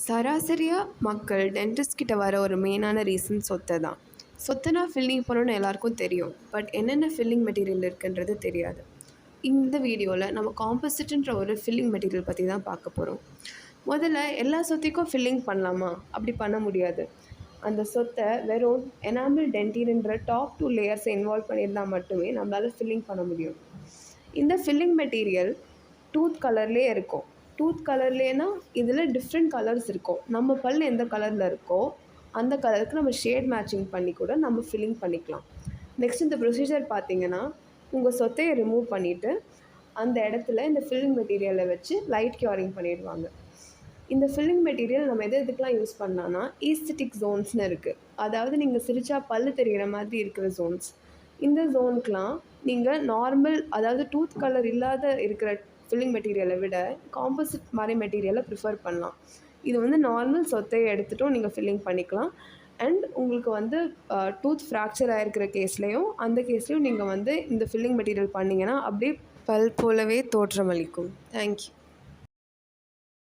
சராசரியாக மக்கள் டென்டிஸ்ட் கிட்ட வர ஒரு மெயினான ரீசன் சொத்தை தான். சொத்தைனா ஃபில்லிங் பண்ணணும்னு எல்லாருக்கும் தெரியும். பட் என்னென்ன ஃபில்லிங் மெட்டீரியல் இருக்குன்றது தெரியாது. இந்த வீடியோவில் நம்ம காம்போசிட்ன்ற ஒரு ஃபில்லிங் மெட்டீரியல் பற்றி தான் பார்க்க போகிறோம். முதல்ல எல்லா சொத்தைக்கும் ஃபில்லிங் பண்ணலாமா? அப்படி பண்ண முடியாது. அந்த சொத்தை வெறும் எனாமல் டென்டின்ன்ற டாப் 2 லேயர்ஸை இன்வால்வ் பண்ணியிருந்தால் மட்டுமே நம்மளால் ஃபில்லிங் பண்ண முடியும். இந்த ஃபில்லிங் மெட்டீரியல் டூத் கலர்லேயே இருக்கும். டூத் கலர்லேனா இதில் டிஃப்ரெண்ட் கலர்ஸ் இருக்கும். நம்ம பல் எந்த கலரில் இருக்கோ அந்த கலருக்கு நம்ம ஷேட் மேட்சிங் பண்ணி கூட நம்ம ஃபில்லிங் பண்ணிக்கலாம். நெக்ஸ்ட் இந்த ப்ரொசீஜர் பார்த்திங்கன்னா, உங்கள் சொத்தையை ரிமூவ் பண்ணிவிட்டு அந்த இடத்துல இந்த ஃபில்லிங் மெட்டீரியலை வச்சு லைட் க்யூரிங் பண்ணிடுவாங்க. இந்த ஃபில்லிங் மெட்டீரியல் நம்ம எதுக்கெலாம் யூஸ் பண்ணலான்னா, ஈஸ்தெட்டிக் ஜோன்ஸ்னு இருக்குது. அதாவது நீங்கள் சிரிச்சா பல் தெரிகிற மாதிரி இருக்கிற ஜோன்ஸ். இந்த ஜோனுக்கெலாம் நீங்கள் நார்மல், அதாவது டூத் கலர் இல்லாத இருக்கிற ஃபில்லிங் மெட்டீரியலை விட காம்போசிட் மாதிரி மெட்டீரியலை ப்ரிஃபர் பண்ணலாம். இது நார்மல் சொத்தையை எடுத்துகிட்டும் நீங்கள் ஃபில்லிங் பண்ணிக்கலாம். அண்ட் உங்களுக்கு டூத் ஃப்ராக்சர் ஆகிருக்கிற கேஸ்லேயும் அந்த கேஸ்லேயும் நீங்கள் இந்த ஃபில்லிங் மெட்டீரியல் பண்ணிங்கன்னா அப்படியே பல் போலவே தோற்றமளிக்கும். தேங்க்யூ.